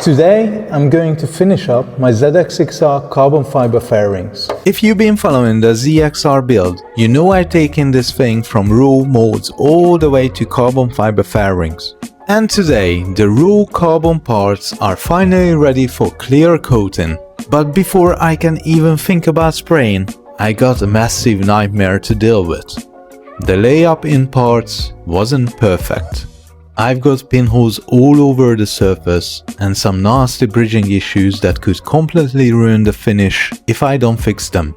Today I'm going to finish up my ZX6R carbon fiber fairings. If you've been following the ZXR build, you know I've taken this thing from raw molds all the way to carbon fiber fairings. And today the raw carbon parts are finally ready for clear coating. But before I can even think about spraying, I got a massive nightmare to deal with. The layup in parts wasn't perfect. I've got pinholes all over the surface and some nasty bridging issues that could completely ruin the finish if I don't fix them.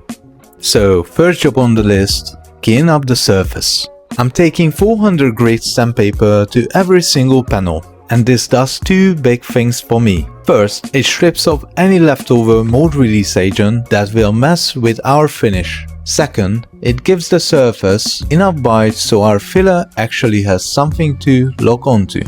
So first job on the list, clean up the surface. I'm taking 400 grit sandpaper to every single panel, and this does two big things for me. First, it strips off any leftover mold release agent that will mess with our finish. Second, it gives the surface enough bite so our filler actually has something to lock onto.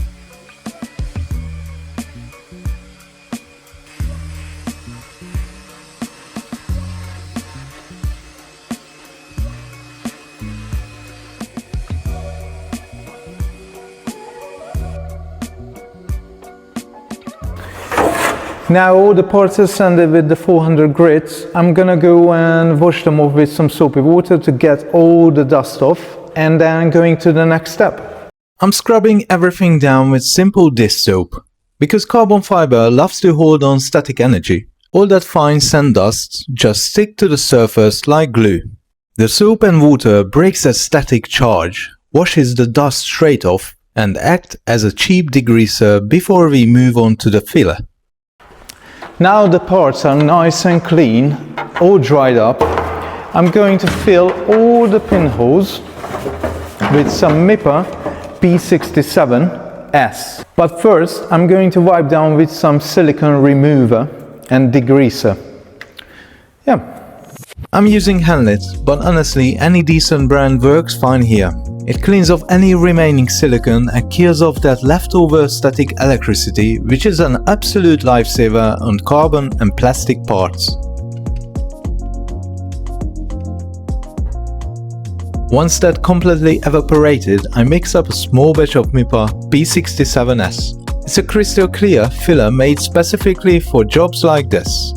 Now all the parts are sanded with the 400 grits. I'm gonna go and wash them off with some soapy water to get all the dust off, and then going to the next step. I'm scrubbing everything down with simple dish soap. Because carbon fiber loves to hold on static energy, all that fine sand dust just stick to the surface like glue. The soap and water breaks that static charge, washes the dust straight off, and act as a cheap degreaser before we move on to the filler. Now the parts are nice and clean, all dried up. I'm going to fill all the pinholes with some MIPA P67S. But first I'm going to wipe down with some silicone remover and degreaser. I'm using Handlet, but honestly any decent brand works fine here. It cleans off any remaining silicone and kills off that leftover static electricity, which is an absolute lifesaver on carbon and plastic parts. Once that completely evaporated, I mix up a small batch of MIPA P67S. It's a crystal clear filler made specifically for jobs like this.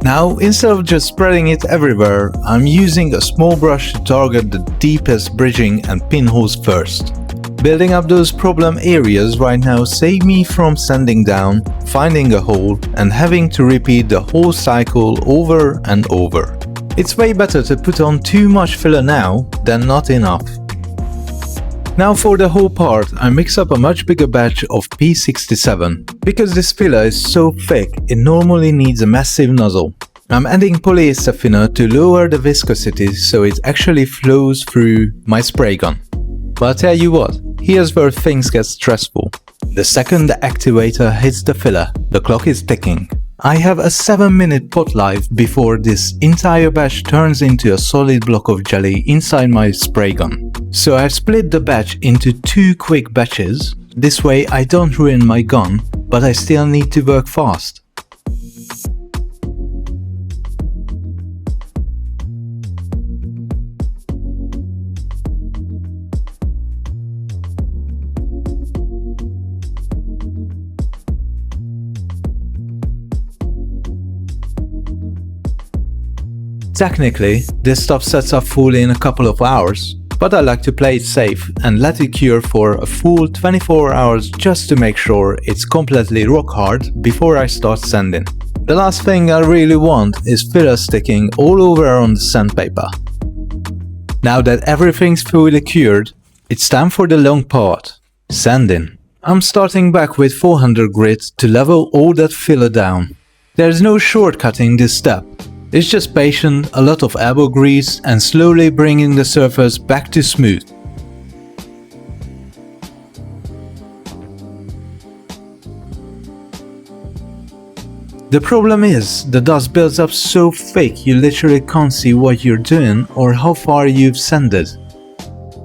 Now, instead of just spreading it everywhere, I'm using a small brush to target the deepest bridging and pinholes first. Building up those problem areas right now save me from sanding down, finding a hole, and having to repeat the whole cycle over and over. It's way better to put on too much filler now than not enough. Now for the whole part, I mix up a much bigger batch of P67. Because this filler is so thick, it normally needs a massive nozzle. I'm adding polyester thinner to lower the viscosity so it actually flows through my spray gun. But I'll tell you what, here's where things get stressful. The second the activator hits the filler, the clock is ticking. I have a 7-minute pot life before this entire batch turns into a solid block of jelly inside my spray gun. So I've split the batch into 2 quick batches. This way I don't ruin my gun, but I still need to work fast. Technically, this stuff sets up fully in a couple of hours, but I like to play it safe and let it cure for a full 24 hours just to make sure it's completely rock hard before I start sanding. The last thing I really want is filler sticking all over on the sandpaper. Now that everything's fully cured, it's time for the long part, sanding. I'm starting back with 400 grit to level all that filler down. There's no shortcutting this step. It's just patient, a lot of elbow grease, and slowly bringing the surface back to smooth. The problem is, the dust builds up so thick you literally can't see what you're doing or how far you've sanded.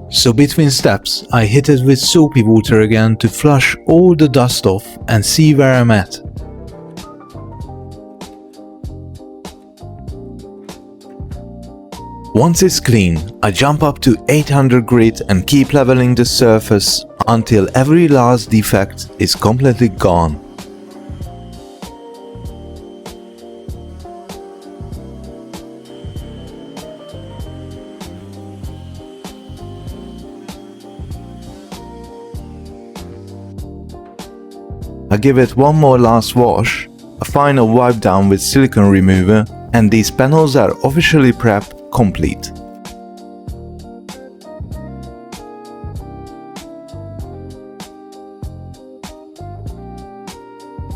So between steps, I hit it with soapy water again to flush all the dust off and see where I'm at. Once it's clean, I jump up to 800 grit and keep leveling the surface until every last defect is completely gone. I give it one more last wash, a final wipe down with silicone remover, and these panels are officially prepped complete.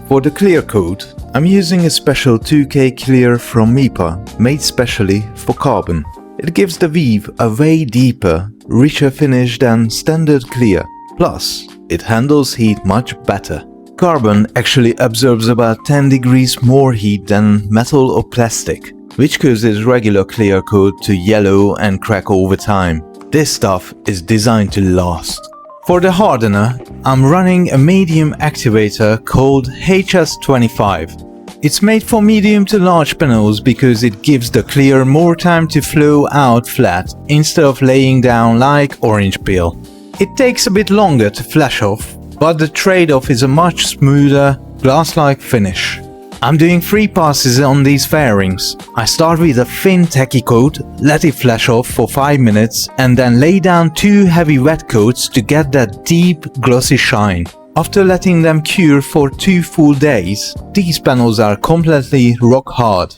For the clear coat, I'm using a special 2K clear from MIPA, made specially for carbon. It gives the weave a way deeper, richer finish than standard clear, plus it handles heat much better. Carbon actually absorbs about 10 degrees more heat than metal or plastic, which causes regular clear coat to yellow and crack over time. This stuff is designed to last. For the hardener, I'm running a medium activator called HS25. It's made for medium to large panels because it gives the clear more time to flow out flat instead of laying down like orange peel. It takes a bit longer to flash off, but the trade-off is a much smoother, glass-like finish. I'm doing 3 passes on these fairings. I start with a thin tacky coat, let it flash off for 5 minutes, and then lay down 2 heavy wet coats to get that deep, glossy shine. After letting them cure for 2 full days, these panels are completely rock hard.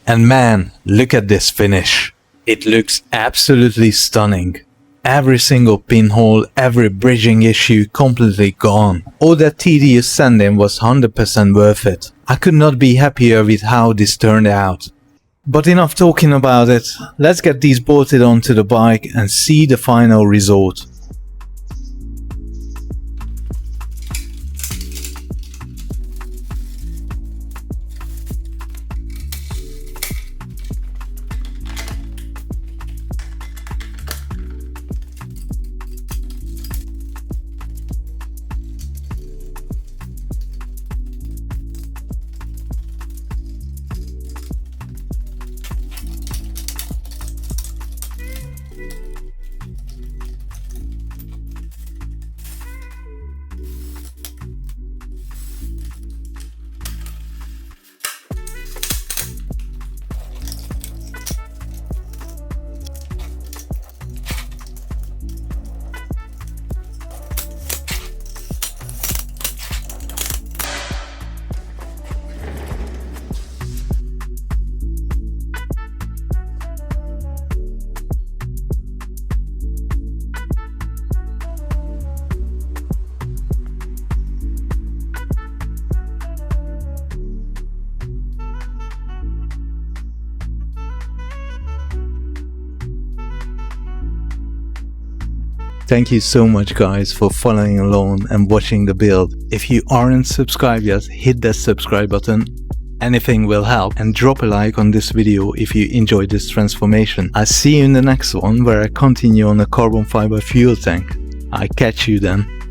And man, look at this finish. It looks absolutely stunning. Every single pinhole, every bridging issue completely gone. All that tedious sanding was 100% worth it. I could not be happier with how this turned out. But enough talking about it, let's get these bolted onto the bike and see the final result. Thank you so much guys for following along and watching the build. If you aren't subscribed yet, hit that subscribe button. Anything will help, and drop a like on this video if you enjoyed this transformation. I'll see you in the next one where I continue on a carbon fiber fuel tank. I'll catch you then.